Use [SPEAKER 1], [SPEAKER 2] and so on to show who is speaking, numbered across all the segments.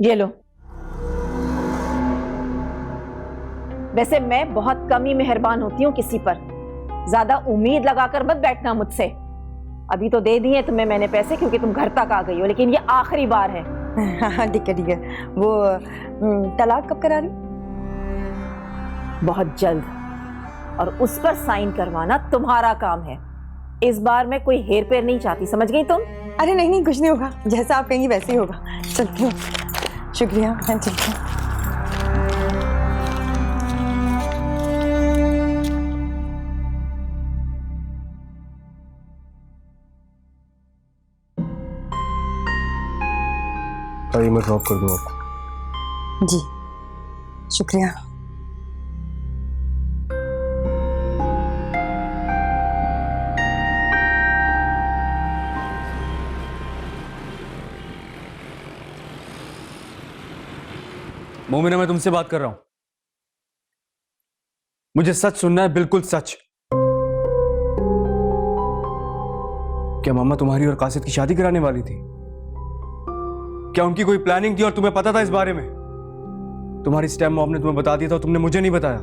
[SPEAKER 1] ये लो। वैसे मैं बहुत कम ही मेहरबान होती हूँ किसी पर, ज्यादा उम्मीद लगाकर मत बैठना मुझसे। अभी तो दे दिए तुम्हें मैंने पैसे क्योंकि तुम घर तक आ गई हो, लेकिन ये आखिरी बार है।
[SPEAKER 2] हाँ ठीक है ठीक है। वो तलाक कब करा रही?
[SPEAKER 1] बहुत जल्द, और उस पर साइन करवाना तुम्हारा काम है। इस बार मैं कोई हेर फेर नहीं चाहती, समझ गई तुम?
[SPEAKER 2] अरे नहीं नहीं, कुछ नहीं होगा, जैसा आप कहेंगी वैसे ही होगा। चलती हूँ। शुक्रिया, मैं चलती हूँ।
[SPEAKER 3] आइए मैं ड्रॉप कर दूँ आपको।
[SPEAKER 2] जी शुक्रिया।
[SPEAKER 4] मोमिना, मैं तुमसे बात कर रहा हूं। मुझे सच सुनना है, बिल्कुल सच। क्या मामा तुम्हारी और कासिद की शादी कराने वाली थी? क्या उनकी कोई प्लानिंग थी और तुम्हें पता था इस बारे में? तुम्हारी स्टेप मॉम ने तुम्हें बता दिया था और तुमने मुझे नहीं बताया।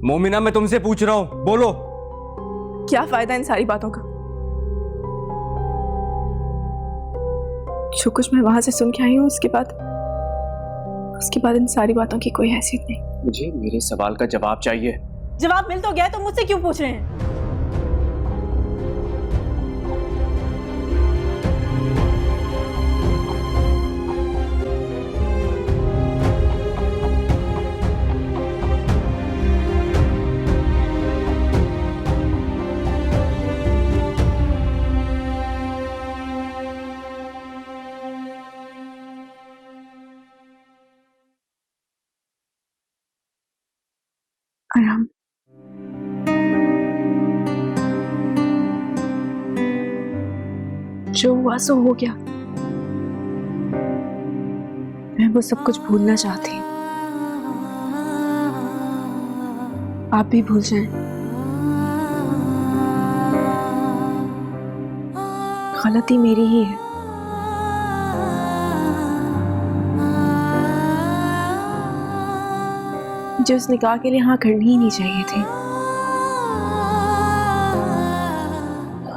[SPEAKER 4] मोमिना, मैं तुमसे पूछ रहा हूं, बोलो।
[SPEAKER 5] क्या फायदा इन सारी बातों का? जो कुछ मैं वहां से सुन के आई हूँ उसके बाद इन सारी बातों की कोई हैसियत नहीं।
[SPEAKER 4] मुझे मेरे सवाल का जवाब चाहिए।
[SPEAKER 5] जवाब मिल तो गया, तो मुझसे क्यों पूछ रहे हैं? आराम। जो हुआ सो हो गया। मैं वो सब कुछ भूलना चाहती हूँ। आप भी भूल जाएं। गलती मेरी ही है। मुझे उस निकाह के लिए हाँ करनी ही नहीं चाहिए थी,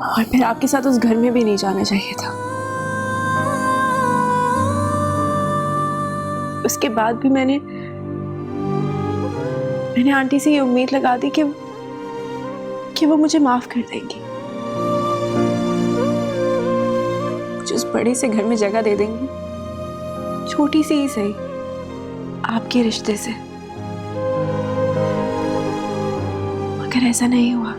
[SPEAKER 5] और फिर आपके साथ उस घर में भी नहीं जाना चाहिए था। उसके बाद भी मैंने आंटी से ये उम्मीद लगा दी कि वो मुझे माफ कर देंगी, मुझे उस बड़े से घर में जगह दे देंगी, छोटी सी ही सही, आपके रिश्ते से। मगर ऐसा नहीं हुआ,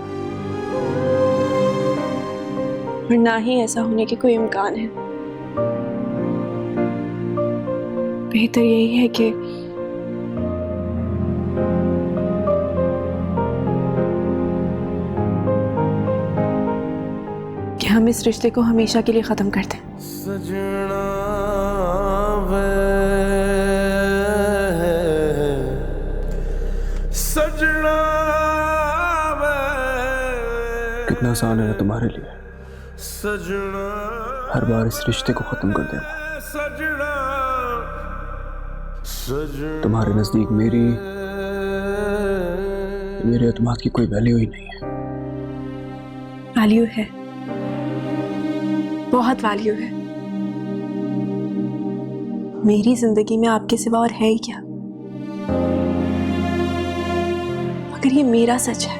[SPEAKER 5] और ना ही ऐसा होने के कोई इम्कान है। बेहतर यही है कि हम इस रिश्ते को हमेशा के लिए खत्म कर दें।
[SPEAKER 6] सजना सजना
[SPEAKER 3] कितना आसान है ना तुम्हारे लिए
[SPEAKER 6] सजना,
[SPEAKER 3] हर बार इस रिश्ते को खत्म कर देना।
[SPEAKER 6] सजना सजना।
[SPEAKER 3] तुम्हारे नजदीक मेरे एतमाद की कोई वैल्यू ही नहीं है।
[SPEAKER 5] वैल्यू है, बहुत वैल्यू है। मेरी जिंदगी में आपके सिवा और है ही क्या? मगर ये मेरा सच है।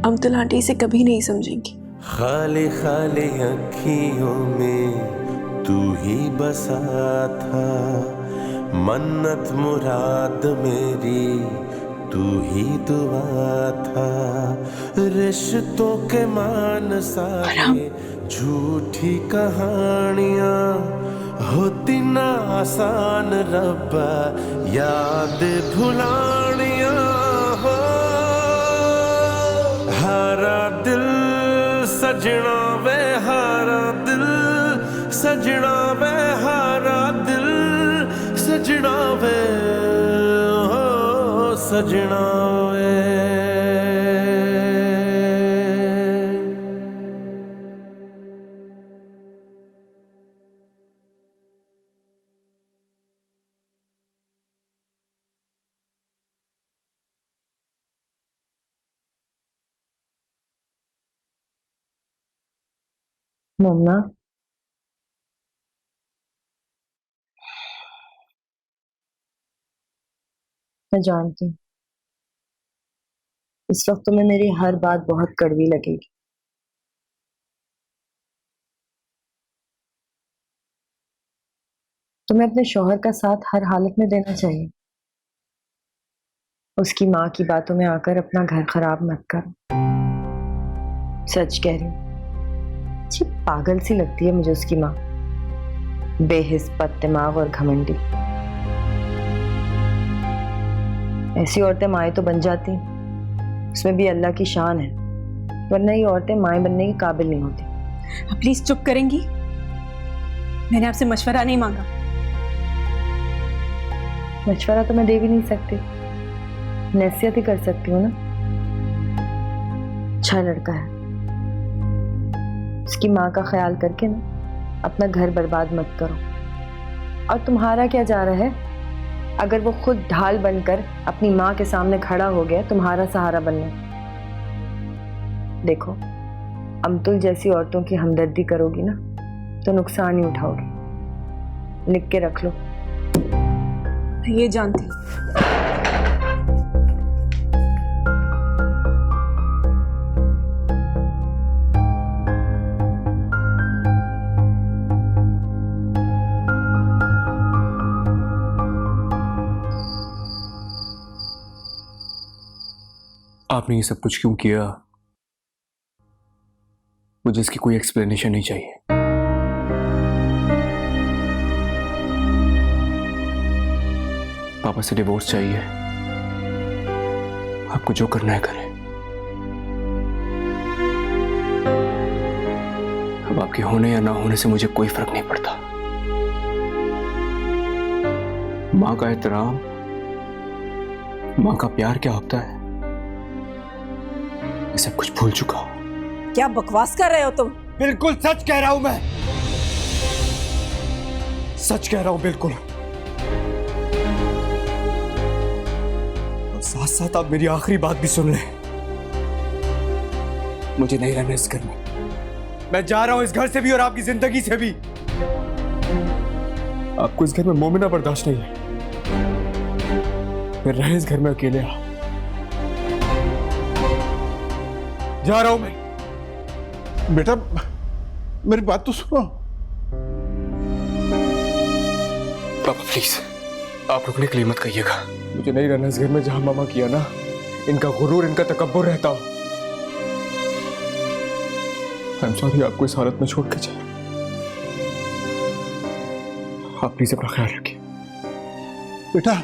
[SPEAKER 5] अमतुल आंटी इसे कभी नहीं समझेंगी।
[SPEAKER 6] खाली खाली अखियों में तू ही बसा था, मन्नत मुराद मेरी तू ही दुआ था। रिश्तों के मान सारे झूठी कहानियां, होती ना आसान रब्बा याद भुलानियां। हो हारा दिल सजना वे, हारा दिल सजना वे, हारा दिल सजना वे, हो सजना वे।
[SPEAKER 2] मम्मा, मैं जानती हूँ इस वक्त तुम्हें मेरी हर बात बहुत कड़वी लगेगी, तुम्हें अपने शौहर का साथ हर हालत में देना चाहिए। उसकी माँ की बातों में आकर अपना घर खराब मत करो। सच कह रही हूँ, जी पागल सी लगती है मुझे उसकी माँ, बेहिस दिमाग और घमंडी। ऐसी औरतें माएँ तो बन जाती, उसमें भी अल्लाह की शान है, वरना ये औरतें माएँ बनने के काबिल नहीं होती।
[SPEAKER 5] प्लीज चुप करेंगी? मैंने आपसे मशवरा नहीं मांगा।
[SPEAKER 2] मशवरा तो मैं दे भी नहीं सकती, नसीहत ही कर सकती हूँ ना। अच्छा लड़का है, उसकी माँ का ख्याल करके ना अपना घर बर्बाद मत करो। और तुम्हारा क्या जा रहा है, अगर वो खुद ढाल बनकर अपनी माँ के सामने खड़ा हो गया तुम्हारा सहारा बनने। देखो, अमतुल जैसी औरतों की हमदर्दी करोगी ना तो नुकसान ही उठाओगी, लिख के रख लो।
[SPEAKER 5] ये जानती हूँ।
[SPEAKER 3] आपने ये सब कुछ क्यों किया? मुझे इसकी कोई एक्सप्लेनेशन नहीं चाहिए। पापा से डिवोर्स चाहिए। आपको जो करना है करें। अब आपके होने या ना होने से मुझे कोई फर्क नहीं पड़ता। मां का एहतराम, मां का प्यार क्या होता है, मैं सब कुछ भूल चुका हूं।
[SPEAKER 1] क्या बकवास कर रहे हो तुम?
[SPEAKER 4] बिल्कुल सच कह रहा हूं मैं, सच कह रहा हूं बिल्कुल। और साथ साथ आप मेरी आखिरी बात भी सुन लें। मुझे नहीं रहना इस घर में, मैं जा रहा हूं इस घर से भी और आपकी जिंदगी से भी। आपको इस घर में मोमिना बर्दाश्त नहीं है, फिर रहे इस घर में अकेले। जा रहा हूं मैं।
[SPEAKER 7] बेटा मेरी बात तो सुनो।
[SPEAKER 3] पापा प्लीज, आप रुकने के लिए मत कहिएगा।
[SPEAKER 4] मुझे नहीं रहना इस घर में जहां मामा किया ना, इनका गुरूर, इनका तकब्बुर रहता हो। आई एम सॉरी आपको इस हालत में छोड़ के जाए। आप प्लीज अपना ख्याल रखिए।
[SPEAKER 7] बेटा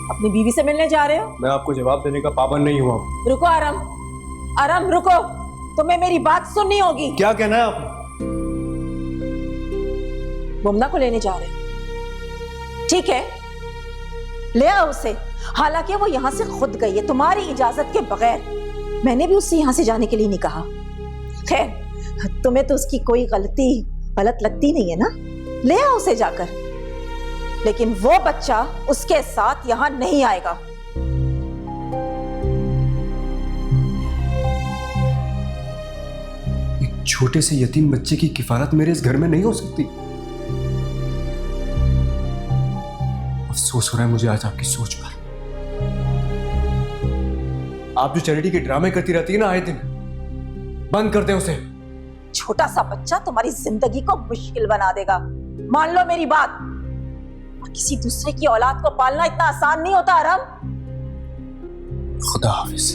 [SPEAKER 1] अपनी बीवी से मिलने जा रहे हो?
[SPEAKER 4] मैं आपको जवाब देने का पाबंद नहीं हुआ।
[SPEAKER 1] रुको आराम, आराम रुको, तुम्हें मेरी बात सुननी होगी।
[SPEAKER 4] क्या कहना है आपने?
[SPEAKER 1] मुमना को लेने जा रहे हो, ठीक है, ले आओ उसे। हालांकि वो यहां से खुद गई है तुम्हारी इजाजत के बगैर। मैंने भी उससे यहां से जाने के लिए नहीं कहा। खैर, तुम्हें तो उसकी कोई गलत लगती नहीं है ना, ले आओ उसे जाकर। लेकिन वो बच्चा उसके साथ यहां नहीं आएगा।
[SPEAKER 4] एक छोटे से यतीम बच्चे की किफालत मेरे इस घर में नहीं हो सकती। अफसोस हो रहा है मुझे आज आपकी सोच पर। आप जो चैरिटी के ड्रामे करती रहती है ना आए दिन, बंद कर दें उसे।
[SPEAKER 1] छोटा सा बच्चा तुम्हारी जिंदगी को मुश्किल बना देगा, मान लो मेरी बात। और किसी दूसरे की औलाद को पालना इतना आसान नहीं होता आराम।
[SPEAKER 3] खुदा हाफिज।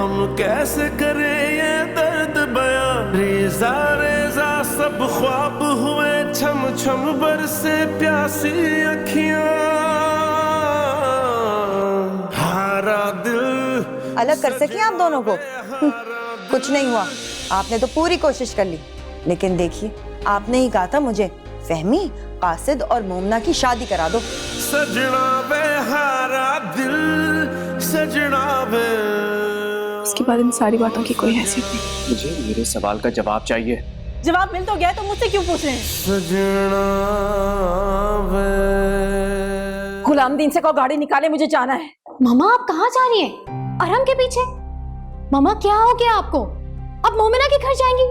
[SPEAKER 6] हम कैसे करें ये दर्द बयां। रेजा रेजा सब ख्वाब हुए, छम छम बरसे प्यासी अखियां। हारा दिल
[SPEAKER 8] अलग कर सके आप दोनों को? कुछ नहीं हुआ, आपने तो पूरी कोशिश कर ली, लेकिन देखिए आपने ही कहा था मुझे फहमी, कासिद और मोमना की शादी करा दो।
[SPEAKER 6] सजना वे हारा दिल, सजना वे।
[SPEAKER 5] उसके बाद इन सारी बातों की कोई हैसियत नहीं।
[SPEAKER 3] मुझे मेरे सवाल का जवाब चाहिए।
[SPEAKER 1] जवाब मिल तो गया तो मुझसे क्यों पूछ रहे हैं?
[SPEAKER 6] सजना वे।
[SPEAKER 1] गुलामदीन से को गाड़ी निकाले, मुझे जाना है।
[SPEAKER 9] मामा आप कहाँ जा रही हैं? अरहम के पीछे? मामा क्या हो गया आपको? अब मोमिना के घर जाएंगी?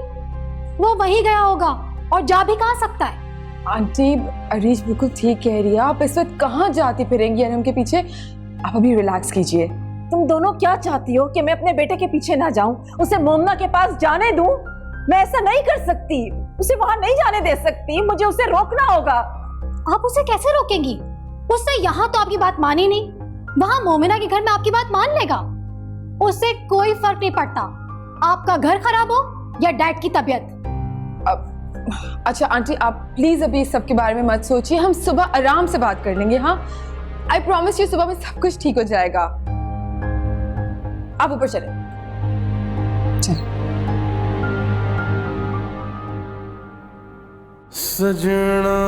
[SPEAKER 9] वो वहीं गया होगा और जा भी कहाँ सकता है।
[SPEAKER 2] आंटी अरीश बिल्कुल ठीक कह रही है, आप इस वक्त कहाँ जाती फिरेंगी अरहम के पीछे? आप अभी रिलैक्स कीजिए।
[SPEAKER 1] तुम दोनों क्या चाहती हो कि मैं अपने बेटे के पीछे ना जाऊं, उसे मोमना के पास जाने दूं? मैं ऐसा नहीं कर सकती, उसे वहां नहीं जाने दे सकती, मुझे उसे रोकना होगा।
[SPEAKER 9] आप उसे कैसे रोकेंगी? उसने यहाँ तो आपकी बात मानी नहीं, वहां मोमिना के घर में आपकी बात मान लेगा। उससे कोई फर्क नहीं पड़ता, आपका घर खराब हो या डैड की तबीयत।
[SPEAKER 2] अच्छा आंटी आप प्लीज अभी इस सब के बारे में मत सोचिए, हम सुबह आराम से बात कर लेंगे। हाँ आई प्रॉमिस यू, सुबह में सब कुछ ठीक हो जाएगा। आप ऊपर चले।
[SPEAKER 6] सजना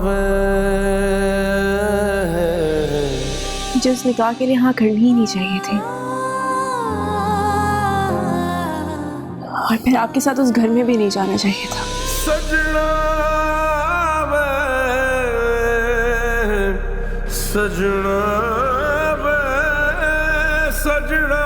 [SPEAKER 6] वे।
[SPEAKER 5] मुझे उस निकाह के लिए हाँ करनी ही नहीं चाहिए थी, और फिर आपके साथ उस घर में भी नहीं जाना चाहिए था।
[SPEAKER 6] सजना वे, सजना वे, सजना।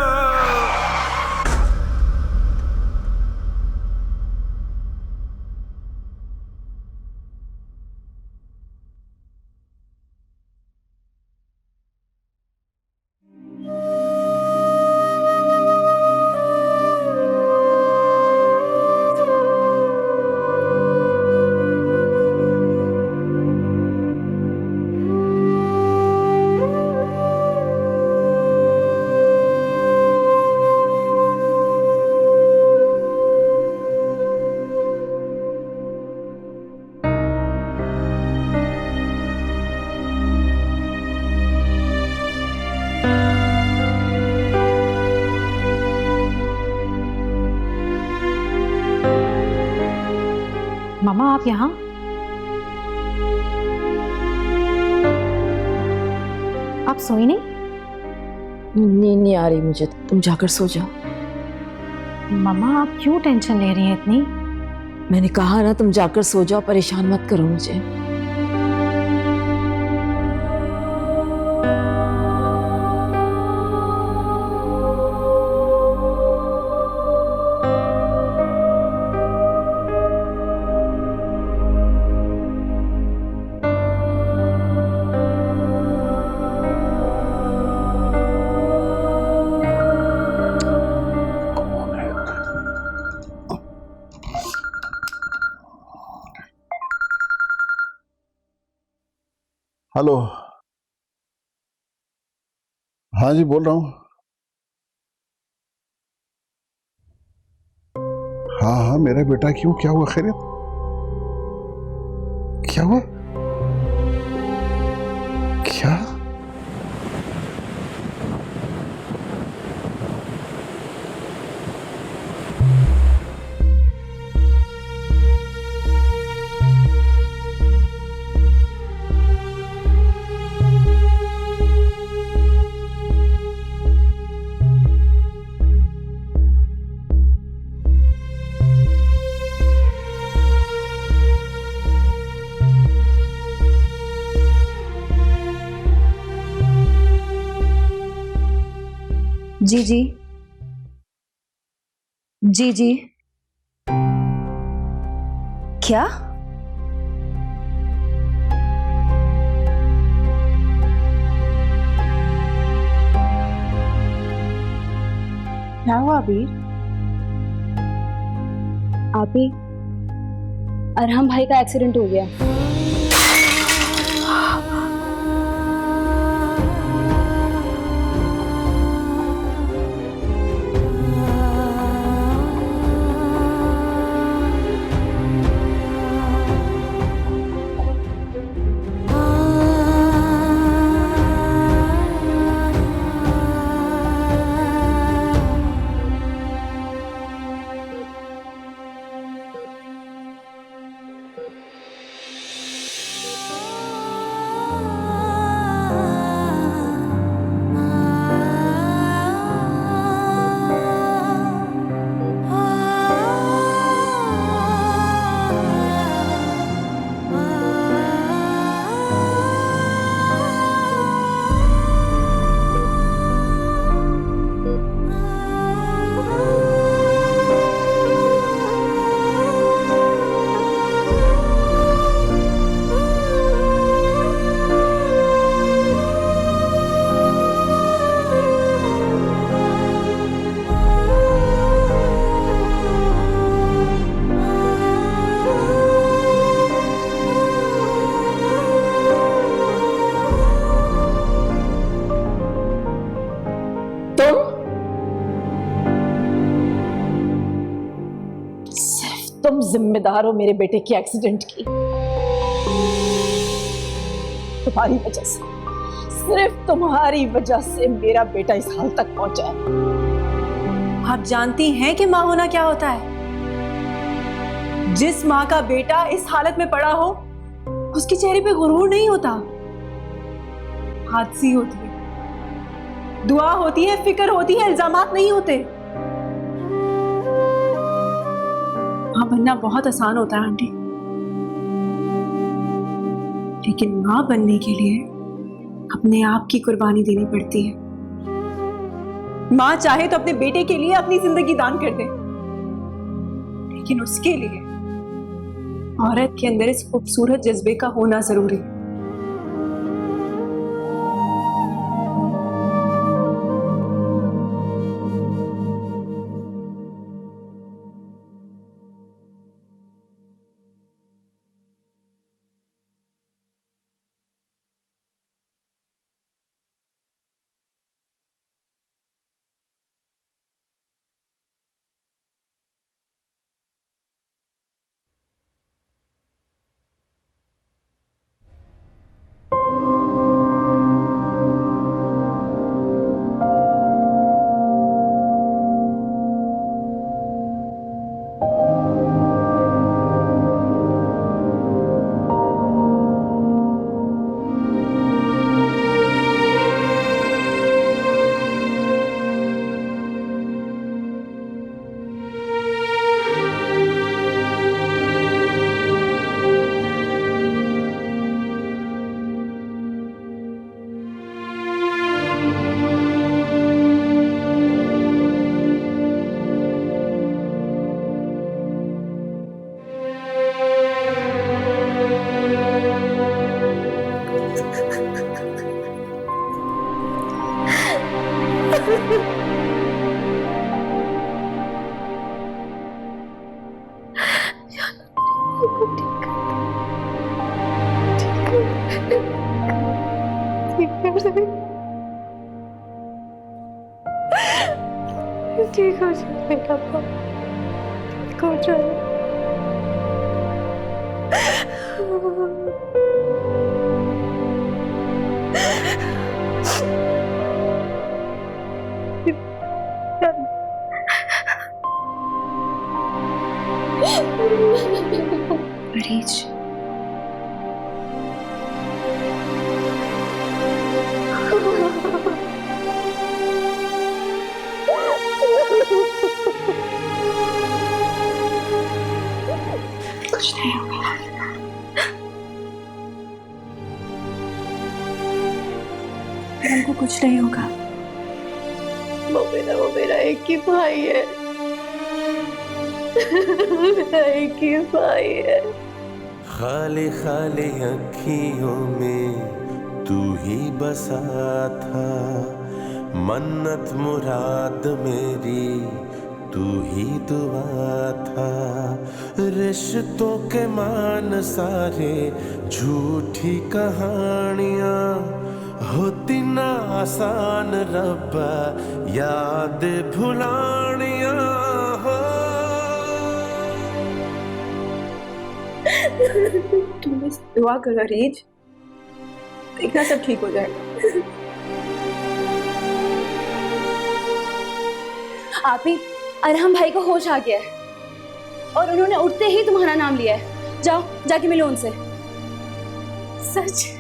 [SPEAKER 9] मामा आप यहाँ? आप सोई नहीं?
[SPEAKER 1] नींद नहीं आ रही मुझे, तुम जाकर सो जाओ।
[SPEAKER 9] मामा आप क्यों टेंशन ले रही हैं इतनी?
[SPEAKER 1] मैंने कहा ना तुम जाकर सो जाओ, परेशान मत करो मुझे।
[SPEAKER 7] हेलो। हाँ जी बोल रहा हूँ। हाँ हाँ मेरा बेटा, क्यों क्या हुआ? खैरियत? क्या हुआ? क्या?
[SPEAKER 1] जी जी जी जी। क्या?
[SPEAKER 5] क्या हुआ अबीर?
[SPEAKER 9] आपी अरहम भाई का एक्सीडेंट हो गया।
[SPEAKER 1] तुम जिम्मेदार हो मेरे बेटे के एक्सीडेंट की। तुम्हारी वजह से, सिर्फ तुम्हारी वजह से मेरा बेटा इस हाल तक पहुंचा है।
[SPEAKER 5] आप जानती हैं कि माँ होना क्या होता है? जिस माँ का बेटा इस हालत में पड़ा हो, उसके चेहरे पे गुरूर नहीं होता, हादसी होती है, दुआ होती है, फिक्र होती है, इल्जामात नहीं होते। माँ बनना बहुत आसान होता है आंटी, लेकिन माँ बनने के लिए अपने आप की कुर्बानी देनी पड़ती है। माँ चाहे तो अपने बेटे के लिए अपनी जिंदगी दान कर दे, लेकिन उसके लिए औरत के अंदर इस खूबसूरत जज्बे का होना जरूरी है।
[SPEAKER 2] ठीक हो जाएगा, ठीक हो जाएगा।
[SPEAKER 5] अरीज, कुछ नहीं होगा। हमको कुछ नहीं होगा।
[SPEAKER 2] वो मेरा एक ही भाई है। मेरा एक ही भाई है।
[SPEAKER 6] खाली खाली अखियों में तू ही बसा था, मन्नत मुराद मेरी तू ही दुआ था। रिश्तों के मान सारे झूठी कहानियां, होती ना आसान रब्बा याद भुलानियां हो।
[SPEAKER 5] तुम बस दुआ करो अरीज, देखना सब ठीक हो जाएगा।
[SPEAKER 10] आप ही अरहम भाई को होश आ गया है और उन्होंने उठते ही तुम्हारा नाम लिया है। जाओ जाके मिलो उनसे।
[SPEAKER 5] सच?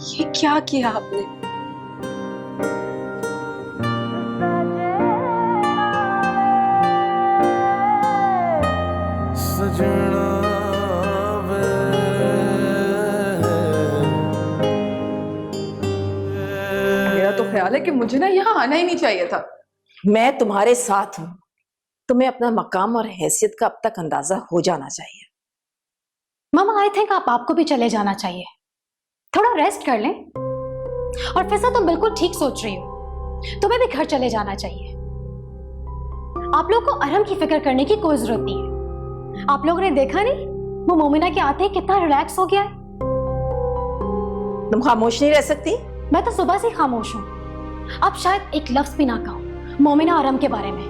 [SPEAKER 5] ये क्या किया आपने?
[SPEAKER 6] सजना वे
[SPEAKER 5] मेरा तो ख्याल है कि मुझे ना यहाँ आना ही नहीं चाहिए था।
[SPEAKER 1] मैं तुम्हारे साथ हूं। तुम्हें अपना मकाम और हैसियत का अब तक अंदाजा हो जाना चाहिए।
[SPEAKER 9] मामा आई थिंक आपको भी चले जाना चाहिए, थोड़ा रेस्ट कर लें। और फिर से तुम बिल्कुल ठीक सोच रही हो, तुम्हें भी घर चले जाना चाहिए। आप लोग को अरहम की फिक्र करने की कोई जरूरत नहीं है। आप लोगों ने देखा नहीं वो मोमिना के आते ही कितना रिलैक्स हो गया है।
[SPEAKER 1] तुम खामोश नहीं रह सकती?
[SPEAKER 9] मैं तो सुबह से खामोश हूं। अब शायद एक लफ्ज भी ना कहो मोमिना अरहम के बारे में।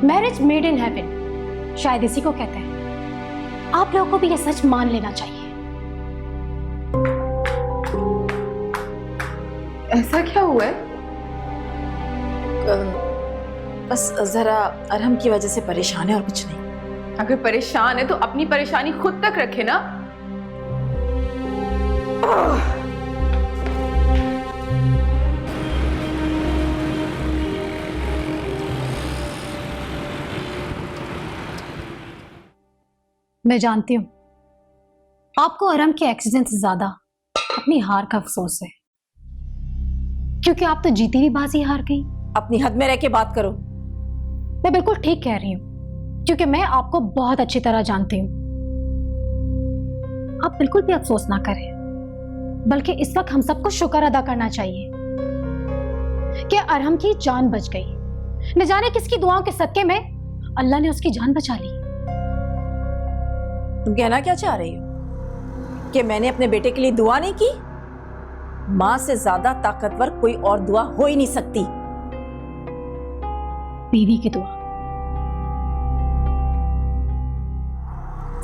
[SPEAKER 9] मैरिज मेड इन हेवन, शायद इसी को कहते हैं। आप लोगों को भी ये सच मान लेना चाहिए।
[SPEAKER 5] ऐसा क्या हुआ है?
[SPEAKER 1] बस जरा अरहम की वजह से परेशान है और कुछ नहीं।
[SPEAKER 5] अगर परेशान है तो अपनी परेशानी खुद तक रखे ना।
[SPEAKER 9] मैं जानती हूं आपको अरहम के एक्सीडेंट से ज्यादा अपनी हार का अफसोस है, क्योंकि आप तो जीती हुई बाजी हार गई।
[SPEAKER 1] अपनी हद में रह के बात करो।
[SPEAKER 9] मैं बिल्कुल ठीक कह रही हूं, क्योंकि मैं आपको बहुत अच्छी तरह जानती हूं। आप बिल्कुल भी अफसोस ना करें, बल्कि इस वक्त हम सबको शुक्र अदा करना चाहिए कि अरहम की जान बच गई। न जाने किसकी दुआओं के सदके में अल्लाह ने उसकी जान बचा ली।
[SPEAKER 1] तुम कहना क्या चाह रही हो कि मैंने अपने बेटे के लिए दुआ नहीं की? मां से ज्यादा ताकतवर कोई और दुआ हो ही नहीं सकती।
[SPEAKER 9] बीवी की दुआ,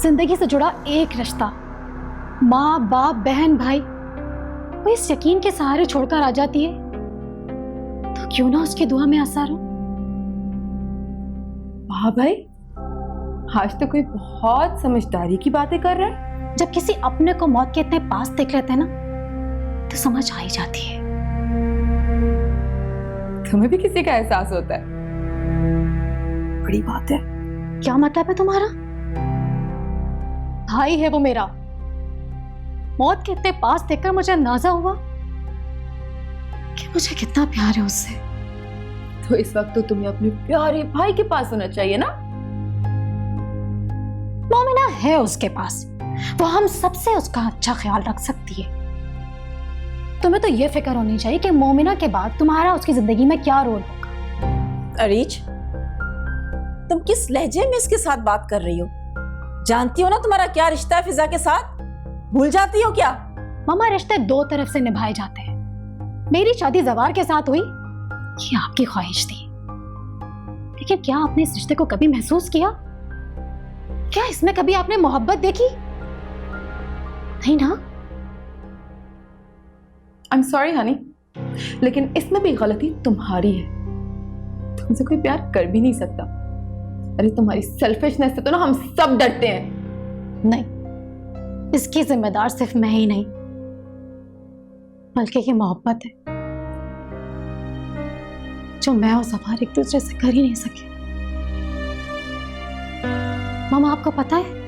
[SPEAKER 9] जिंदगी से जुड़ा एक रिश्ता, माँ बाप बहन भाई, वो इस यकीन के सहारे छोड़कर आ जाती है तो क्यों ना उसकी दुआ में असर हो।
[SPEAKER 5] वाह भाई, आज तो कोई बहुत समझदारी की बातें कर रहा है।
[SPEAKER 9] जब किसी अपने को मौत के इतने पास देख लेते हैं ना तो समझ आ ही जाती है।
[SPEAKER 5] तुम्हें भी किसी का एहसास होता है, बड़ी बात है।
[SPEAKER 9] क्या मतलब है तुम्हारा? भाई है वो मेरा, मौत के इतने पास देखकर मुझे अंदाजा हुआ कि मुझे कितना प्यार है उससे।
[SPEAKER 5] तो इस वक्त तो तुम्हें अपने प्यारे भाई के पास होना चाहिए ना।
[SPEAKER 9] मोमिना है उसके पास, वो हम सबसे उसका अच्छा ख्याल रख सकती है। तुम्हें तो ये फिक्र होनी चाहिए कि मोमिना के बाद तुम्हारा उसकी जिंदगी में क्या रोल होगा।
[SPEAKER 1] अरीज, तुम किस लहजे में इसके साथ बात कर रही हो? जानती हो ना तुम्हारा क्या रिश्ता है फिजा के साथ? भूल जाती हो क्या?
[SPEAKER 9] मामा, रिश्ते दो तरफ से निभाए जाते हैं। मेरी शादी जवार के साथ हुई, ये आपकी ख्वाहिश थी, लेकिन क्या आपने इस रिश्ते को कभी महसूस किया? क्या इसमें कभी आपने मोहब्बत देखी? नहीं ना?
[SPEAKER 5] आई एम सॉरी हनी, लेकिन इसमें भी गलती तुम्हारी है। तुमसे कोई प्यार कर भी नहीं सकता। अरे तुम्हारी सेल्फिशनेस से तो ना हम सब डरते हैं।
[SPEAKER 9] नहीं, इसकी जिम्मेदार सिर्फ मैं ही नहीं, बल्कि ये मोहब्बत है। जो मैं और सफार एक दूसरे से कर ही नहीं सके। मामा आपको पता है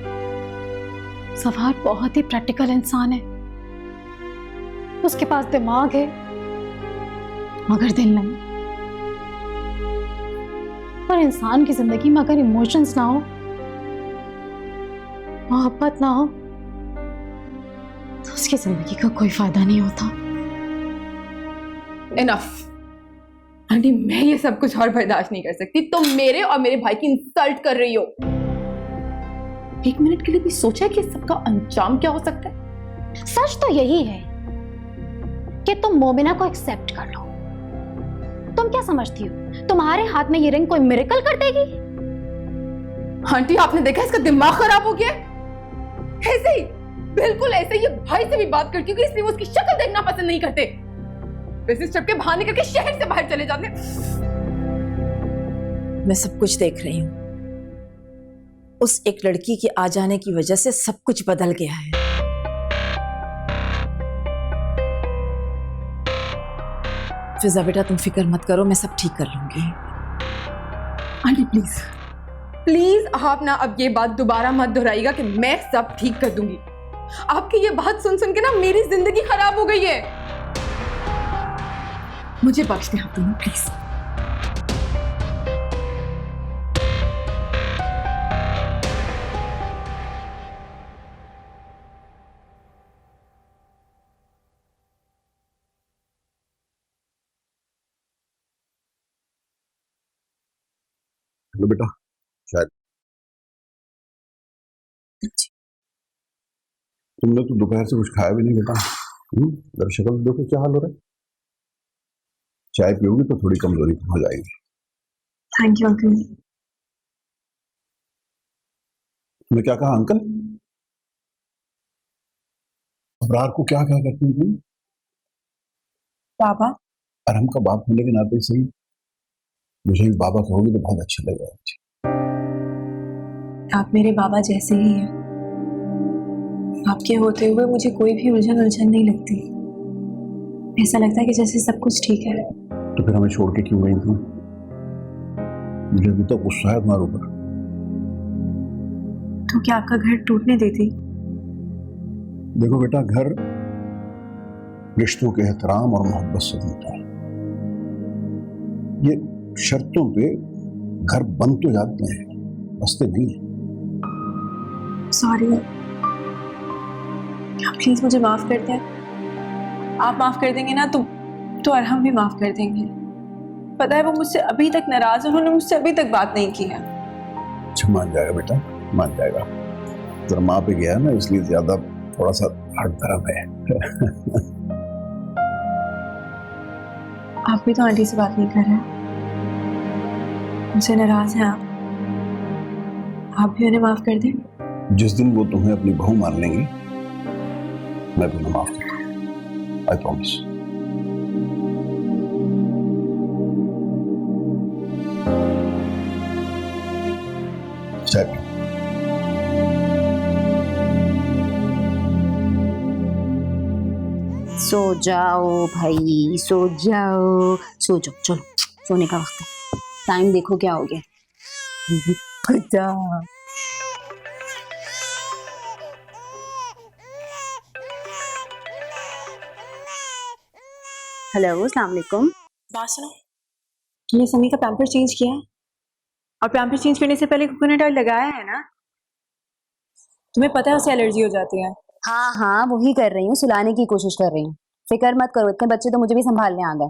[SPEAKER 9] सफार बहुत ही प्रैक्टिकल इंसान है, उसके पास दिमाग है मगर दिल नहीं। पर इंसान की जिंदगी में अगर इमोशंस ना हो, मोहब्बत ना हो, तो उसकी जिंदगी का कोई फायदा नहीं होता।
[SPEAKER 11] इनफ आंटी, मैं ये सब कुछ और बर्दाश्त नहीं कर सकती। तुम मेरे और मेरे भाई की इंसल्ट कर रही हो। एक मिनट के लिए भी सोचा है कि इस सबका अंजाम क्या हो सकता है?
[SPEAKER 9] सच तो यही है कि तुम मोमिना को एक्सेप्ट कर लो। तुम क्या समझती हो तुम्हारे हाथ में ये रिंग कोई मिरेकल कर देगी?
[SPEAKER 11] आंटी आपने देखा इसका दिमाग खराब हो गया है? ऐसे ही, बिल्कुल ऐसे ही ये भाई से भी बात करती हूँ, इसलिए वो उसकी शक्ल देखना पसंद नहीं करते। वैसे चढ़ के बाहर निकल के शहर से बाहर चले जाते।
[SPEAKER 1] मैं सब कुछ देख रही हूँ। उस एक लड़की के आ जाने की वजह से सब कुछ बदल गया है। फिजा बेटा तुम फिक्र मत करो, मैं सब ठीक कर लूंगी।
[SPEAKER 11] आंटी प्लीज प्लीज आप ना अब ये बात दोबारा मत दोहराइएगा कि मैं सब ठीक कर दूंगी। आपकी ये बात सुन सुन के ना मेरी जिंदगी खराब हो गई है। मुझे बख्श दें आप दोनों प्लीज।
[SPEAKER 7] हेलो बेटा, शायद तुमने तो दोपहर से कुछ खाया भी नहीं बेटा। जरा शक्ल देखो क्या हाल हो रहा है। चाय पियोगी तो थोड़ी कमजोरी कम हो जाएगी।
[SPEAKER 5] Thank you uncle.
[SPEAKER 7] तुमने क्या कहा अंकल? अबरार को क्या क्या करती थी?
[SPEAKER 5] बाबा।
[SPEAKER 7] अरहम का बाप होने के नाते सही मुझे भी बाबा कहोगे तो बहुत अच्छा लगेगा।
[SPEAKER 5] आप मेरे बाबा जैसे ही हैं। आपके होते हुए मुझे कोई भी उलझन नहीं लगती। ऐसा लगता है कि जैसे सब कुछ ठीक है।
[SPEAKER 7] तो फिर हमें छोड़ के क्यों गई थी? मुझे अभी तक गुस्सा है तुम्हारे ऊपर।
[SPEAKER 5] तो क्या आपका घर टूटने देती?
[SPEAKER 7] देखो बेटा, घर रिश्तों के एहतराम और मोहब्बत से बनता है। ये शर्तों पे घर बन तो जाते हैं, बसते नहीं।
[SPEAKER 5] सॉरी, क्या प्लीज मुझे माफ कर दें? आप माफ कर देंगे ना तो अरहम भी माफ कर देंगे। पता है वो मुझसे अभी तक नाराज है, उन्होंने मुझसे अभी तक बात नहीं की है।
[SPEAKER 7] अच्छा मान जाएगा बेटा, मान जाएगा। जरा माँ पे गया है ना, इसलिए ज्यादा थोड़ा सा हट धर्म है।
[SPEAKER 5] आप भी तो आंटी से बात नहीं कर रहे, मुझसे नाराज हैं आप भी उन्हें माफ कर दें।
[SPEAKER 7] जिस दिन वो तुम्हें अपनी बहू मान लेंगी मैं भी उन्हें माफ कर दूंगा, आई प्रॉमिस।
[SPEAKER 10] सो जाओ भाई, सो जाओ, सो जाओ, चलो सोने का वक्त है। टाइम देखो क्या हो गया। हेलो, अस्सलाम वालेकुम।
[SPEAKER 5] बात सुनो, तुमने समी का पैम्पर चेंज किया है? और पैम्पर चेंज करने से पहले कोकोनट ऑयल लगाया है ना? तुम्हें पता है उसे एलर्जी हो जाती है।
[SPEAKER 10] हाँ हाँ, वही कर रही हूँ, सुलाने की कोशिश कर रही हूँ। फिक्र मत करो, इतने बच्चे तो मुझे भी संभालने आ गए।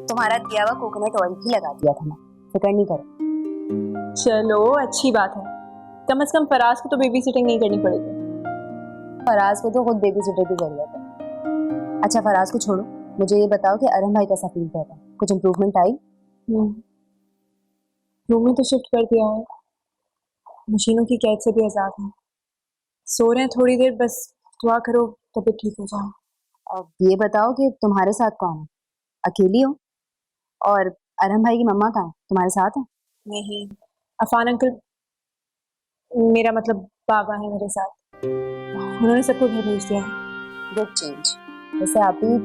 [SPEAKER 10] तुम्हारा दिया हुआ कोकोनट ऑयल ही लगा दिया था मैं, फिक्र नहीं करो।
[SPEAKER 5] चलो अच्छी बात है, कम से कम फराज को तो बेबी सिटिंग नहीं करनी पड़ेगी।
[SPEAKER 10] फराज को तो खुद बेबी सिटर की जरूरत है। अच्छा फराज को छोड़ो, मुझे ये बताओ कि अरहम भाई कैसा फील कर रहा है? कुछ इम्प्रूवमेंट आई?
[SPEAKER 5] रूम में तो शिफ्ट कर दिया है, मशीनों की कैद से भी आजाद है। सो रहे हैं थोड़ी देर, बस दुआ करो तबीयत ठीक हो जाए।
[SPEAKER 10] अब ये बताओ कि तुम्हारे साथ कौन है? अकेली हो? और अरहम भाई की मम्मा कहाँ है? तुम्हारे साथ है?
[SPEAKER 5] नहीं, अफान अंकल, मेरा मतलब बाबा है मेरे साथ, उन्होंने सबको घर भेज दिया है।
[SPEAKER 10] Good change. वैसे आप ही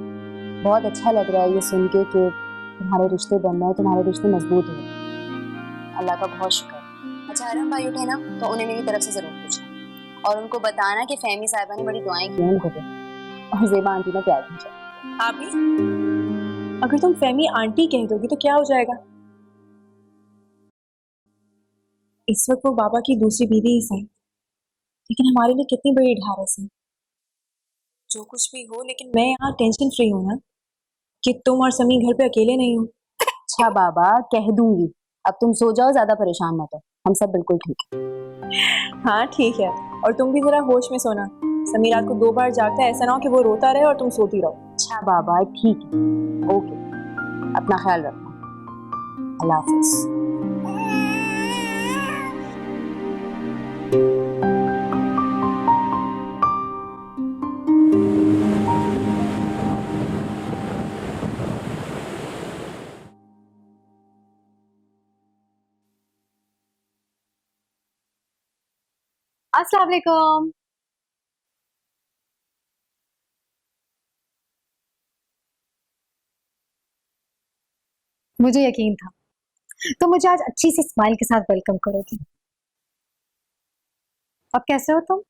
[SPEAKER 10] बहुत अच्छा लग रहा है ये सुन के कि तुम्हारे रिश्ते बन रहे हैं, तुम्हारे रिश्ते मजबूत हुए, अल्लाह का बहुत शुक्र है। अच्छा अरहम भाई उठे ना तो उन्हें मेरी तरफ से जरूर पूछना और उनको बताना कि फहमी साहिबा ने बड़ी दुआएं की हैं उनको भी, और ज़ेबा आंटी ने प्यार भेजा।
[SPEAKER 5] आप भी अगर तुम फहमी आंटी कह दोगी तो क्या हो जाएगा? इस वक्त वो बाबा की दूसरी बीवी ही सही, लेकिन हमारे लिए कितनी बड़ी ढारस है। जो कुछ भी हो, लेकिन मैं यहाँ टेंशन फ्री हूँ ना कि तुम और समी घर पे अकेले नहीं हो।
[SPEAKER 10] अच्छा बाबा कह दूंगी, अब तुम सो जाओ, ज्यादा परेशान मत हो, हम सब बिल्कुल ठीक है।
[SPEAKER 5] हाँ ठीक है, और तुम भी जरा होश में सोना। समी रात को 2 बार जागता है, ऐसा ना हो कि वो रोता रहे और तुम सोती रहो।
[SPEAKER 10] अच्छा बाबा ठीक है, ओके, अपना ख्याल रखना, अल्लाह हाफिज।
[SPEAKER 9] अस्सलाम वालेकुम। मुझे यकीन था तो मुझे आज अच्छी सी स्माइल के साथ वेलकम करोगी। अब कैसे हो तुम?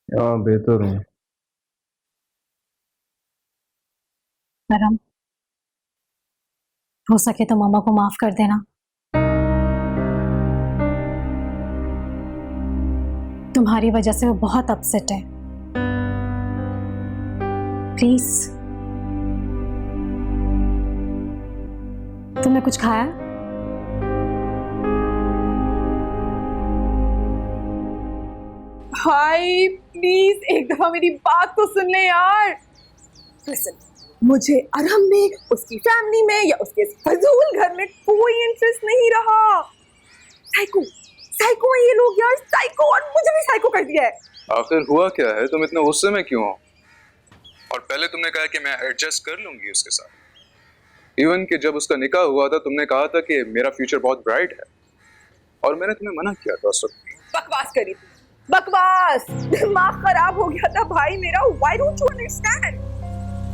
[SPEAKER 3] हाँ बेहतर हूँ।
[SPEAKER 9] मैडम हो सके तो मामा को माफ कर देना। तुम्हारी वजह से वो बहुत अपसेट है, प्लीज। तुमने कुछ खाया?
[SPEAKER 11] भाई प्लीज एक दफा मेरी बात तो सुन ले यार। लिसन, मुझे अरहम में, उसकी फैमिली में या उसके फजूल घर में कोई इंटरेस्ट नहीं रहा। साइको साइको है ये लोग यार, साइको, और मुझे भी साइको कर दिया है।
[SPEAKER 3] आखिर हुआ क्या है? तुम इतने गुस्से में क्यों हो? और पहले तुमने कहा कि मैं एडजस्ट कर लूंगी उसके साथ। इवन कि जब उसका निकाह हुआ था तुमने कहा था कि मेरा फ्यूचर बहुत ब्राइट है, और मैंने तुम्हें मना किया था उस वक्त।
[SPEAKER 11] बकवास करी थी, बकवास। दिमाग खराब हो गया था भाई मेरा। Why don't you understand?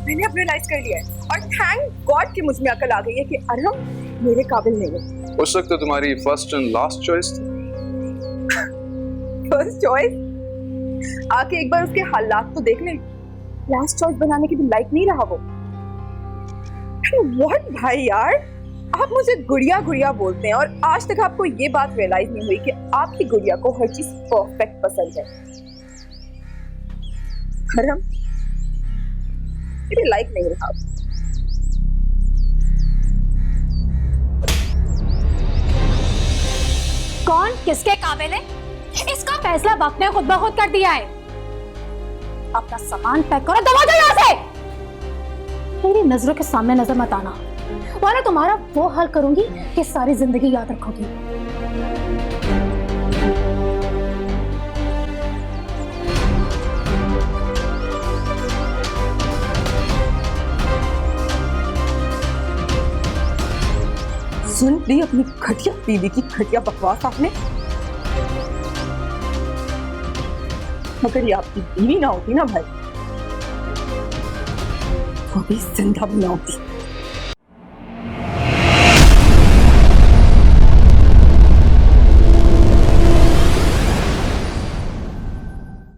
[SPEAKER 11] मैंने अब रियलाइज कर लिया है, और थैंक गॉड कि मुझ में अकल आ गई है कि अरहम मेरे काबिल नहीं है।
[SPEAKER 3] उस वक्त तो तुम्हारी फर्स्ट एंड लास्ट चॉइस थी।
[SPEAKER 11] First choice? आके एक बार उसके हालात तो देख ले। लास्ट चॉइस बनाने के भी लायक नहीं रहा वो। व्हाट भाई यार, आप मुझे गुड़िया गुड़िया बोलते हैं, और आज तक आपको ये बात रियलाइज नहीं हुई कि आपकी गुड़िया को हर चीज परफेक्ट पसंद है। अरहम मेरे लायक नहीं रहा।
[SPEAKER 9] कौन किसके काबिल है, इसका फैसला वक्त ने खुद ब खुद कर दिया है। अपना सामान पैक करो, दबा दो यहाँ से। मेरी नजरों के सामने नजर मत आना, वरना तुम्हारा वो हाल करूंगी कि सारी जिंदगी याद रखोगी।
[SPEAKER 11] सुन ली अपनी घटिया बीवी की घटिया बकवास आपने। अगर ये आपकी बीवी ना होती ना भाई, वो भी जिंदा भी ना होती।